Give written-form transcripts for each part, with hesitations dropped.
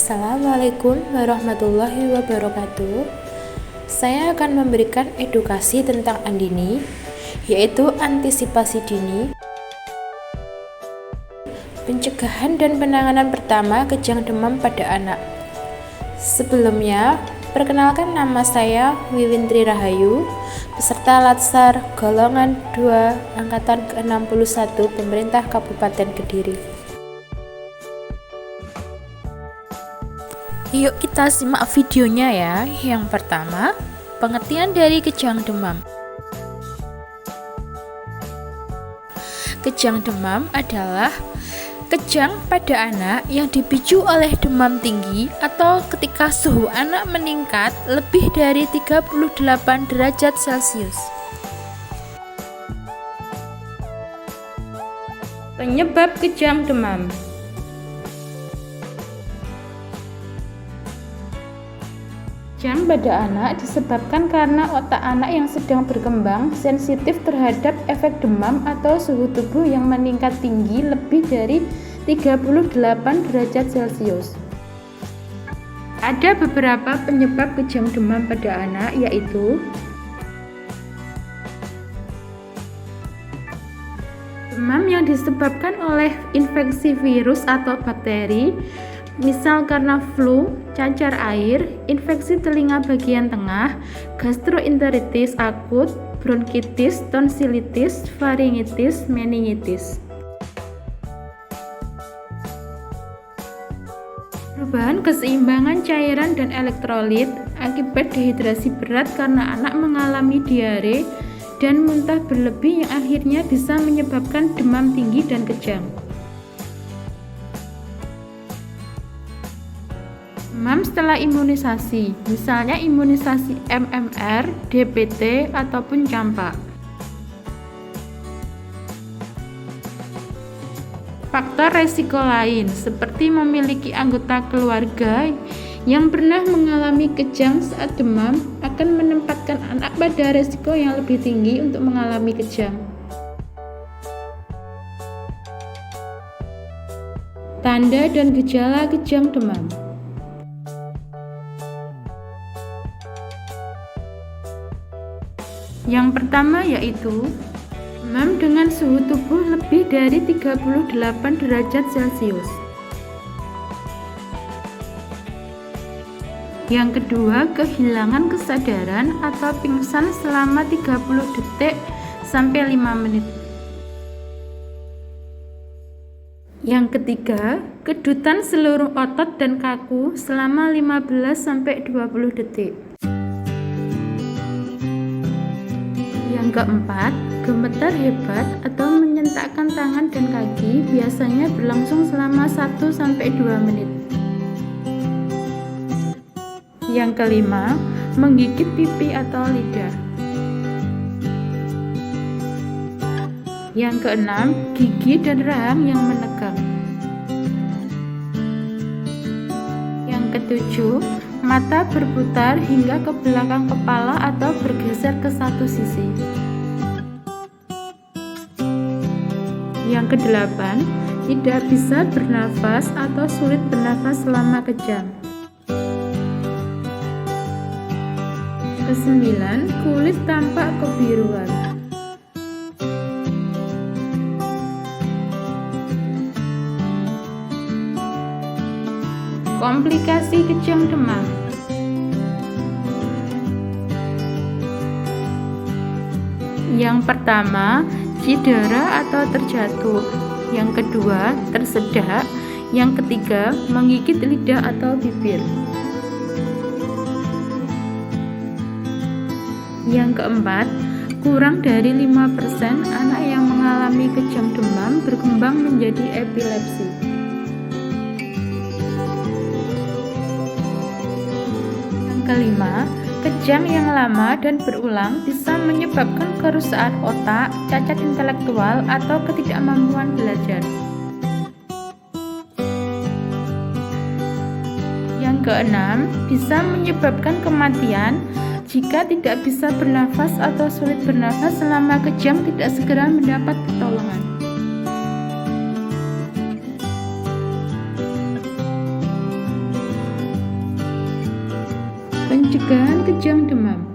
Assalamualaikum warahmatullahi wabarakatuh. Saya akan memberikan edukasi tentang Andini, yaitu antisipasi dini, pencegahan dan penanganan pertama kejang demam pada anak. Sebelumnya, perkenalkan nama saya Wiwintri Rahayu, peserta Latsar golongan 2 angkatan ke-61 Pemerintah Kabupaten Kediri. Yuk kita simak videonya ya. Yang pertama, pengertian dari kejang demam. Kejang demam adalah kejang pada anak yang dipicu oleh demam tinggi atau ketika suhu anak meningkat lebih dari 38 derajat Celcius. Penyebab kejang demam. Kejang pada anak disebabkan karena otak anak yang sedang berkembang sensitif terhadap efek demam atau suhu tubuh yang meningkat tinggi lebih dari 38 derajat Celcius. Ada beberapa penyebab kejang demam pada anak, yaitu demam yang disebabkan oleh infeksi virus atau bakteri, misal karena flu, cacar air, infeksi telinga bagian tengah, gastroenteritis akut, bronkitis, tonsilitis, faringitis, meningitis. Perubahan keseimbangan cairan dan elektrolit akibat dehidrasi berat karena anak mengalami diare dan muntah berlebih yang akhirnya bisa menyebabkan demam tinggi dan kejang. Demam setelah imunisasi, misalnya imunisasi MMR, DPT, ataupun campak. Faktor resiko lain seperti memiliki anggota keluarga yang pernah mengalami kejang saat demam akan menempatkan anak pada resiko yang lebih tinggi untuk mengalami kejang. Tanda dan gejala kejang demam. Yang pertama yaitu demam dengan suhu tubuh lebih dari 38 derajat Celcius. Yang kedua, kehilangan kesadaran atau pingsan selama 30 detik sampai 5 menit. Yang ketiga, kedutan seluruh otot dan kaku selama 15 sampai 20 detik. Yang keempat, gemetar hebat atau menyentakkan tangan dan kaki biasanya berlangsung selama 1-2 menit. Yang kelima, menggigit pipi atau lidah. Yang keenam, gigi dan rahang yang menegang. Yang ketujuh, mata berputar hingga ke belakang kepala atau bergeser ke satu sisi. Yang kedelapan, tidak bisa bernafas atau sulit bernafas selama kejang. Kesembilan, kulit tampak kebiruan. Komplikasi kejang demam. Yang pertama, cedera atau terjatuh. Yang kedua, tersedak. Yang ketiga, menggigit lidah atau bibir. Yang keempat, kurang dari 5% anak yang mengalami kejang demam berkembang menjadi epilepsi. Kelima, kejang yang lama dan berulang bisa menyebabkan kerusakan otak, cacat intelektual, atau ketidakmampuan belajar. Yang keenam, bisa menyebabkan kematian jika tidak bisa bernafas atau sulit bernafas selama kejang tidak segera mendapat pertolongan. Pencegahan kejang demam.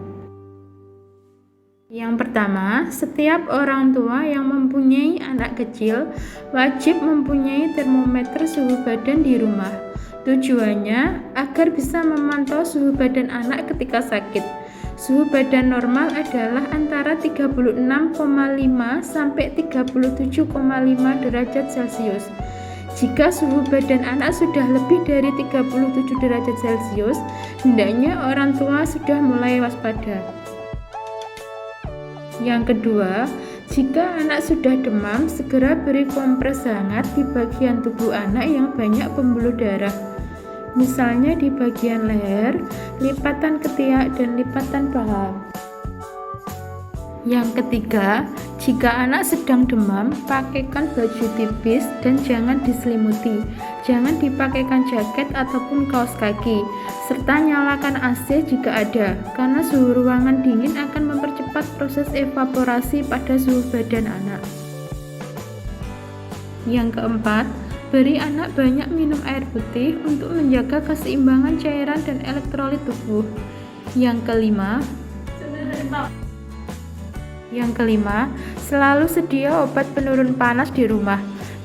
Yang pertama, setiap orang tua yang mempunyai anak kecil wajib mempunyai termometer suhu badan di rumah. Tujuannya agar bisa memantau suhu badan anak ketika sakit. Suhu badan normal adalah antara 36,5 sampai 37,5 derajat Celcius. Jika suhu badan anak sudah lebih dari 37 derajat Celcius, hendaknya orang tua sudah mulai waspada. Yang kedua, jika anak sudah demam, segera beri kompres hangat di bagian tubuh anak yang banyak pembuluh darah. Misalnya di bagian leher, lipatan ketiak, dan lipatan paha. Yang ketiga, jika anak sedang demam, pakaikan baju tipis dan jangan diselimuti. Jangan dipakaikan jaket ataupun kaos kaki, serta nyalakan AC jika ada, karena suhu ruangan dingin akan mempercepat proses evaporasi pada suhu badan anak. Yang keempat, beri anak banyak minum air putih untuk menjaga keseimbangan cairan dan elektrolit tubuh. Yang kelima, selalu sedia obat penurun panas di rumah,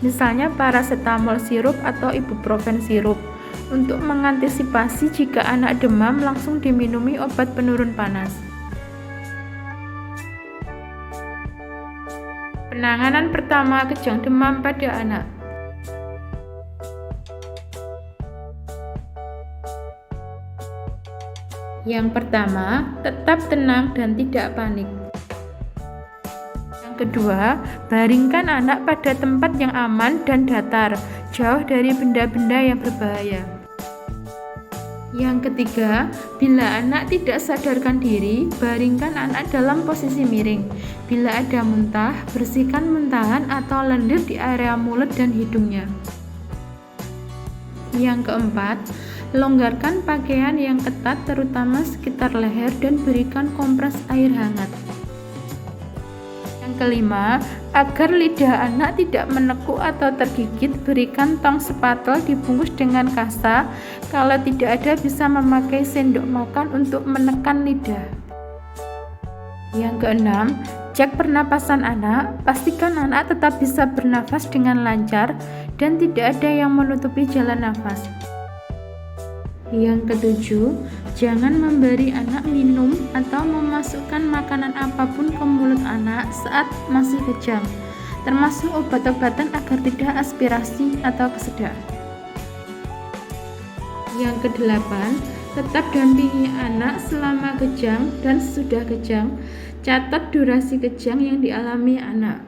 misalnya paracetamol sirup atau ibuprofen sirup. Untuk mengantisipasi jika anak demam, langsung diminumi obat penurun panas. Penanganan pertama kejang demam pada anak. Yang pertama, tetap tenang dan tidak panik. Yang kedua, baringkan anak pada tempat yang aman dan datar, jauh dari benda-benda yang berbahaya. Yang ketiga, bila anak tidak sadarkan diri, baringkan anak dalam posisi miring. Bila ada muntah, bersihkan muntahan atau lendir di area mulut dan hidungnya. Yang keempat, longgarkan pakaian yang ketat terutama sekitar leher dan berikan kompres air hangat. Yang kelima, agar lidah anak tidak menekuk atau tergigit, berikan tong spatol dibungkus dengan kasa. Kalau tidak ada, bisa memakai sendok makan untuk menekan lidah. Yang keenam, cek pernapasan anak. Pastikan anak tetap bisa bernafas dengan lancar dan tidak ada yang menutupi jalan nafas. Yang ketujuh, jangan memberi anak minum atau memasukkan makanan apapun ke mulut anak saat masih kejang, termasuk obat-obatan agar tidak aspirasi atau kesedak. Yang kedelapan, tetap dampingi anak selama kejang dan sesudah kejang. Catat durasi kejang yang dialami anak.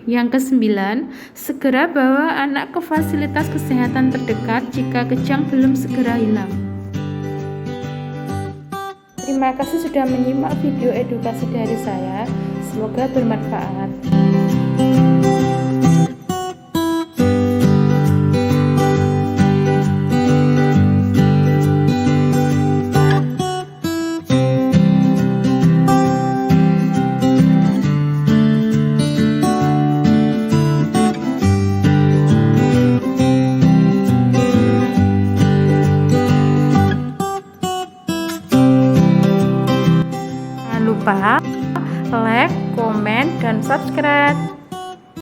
Yang kesembilan, segera bawa anak ke fasilitas kesehatan terdekat jika kejang belum segera hilang. Terima kasih sudah menyimak video edukasi dari saya. Semoga bermanfaat. Jangan lupa like, komen, dan subscribe.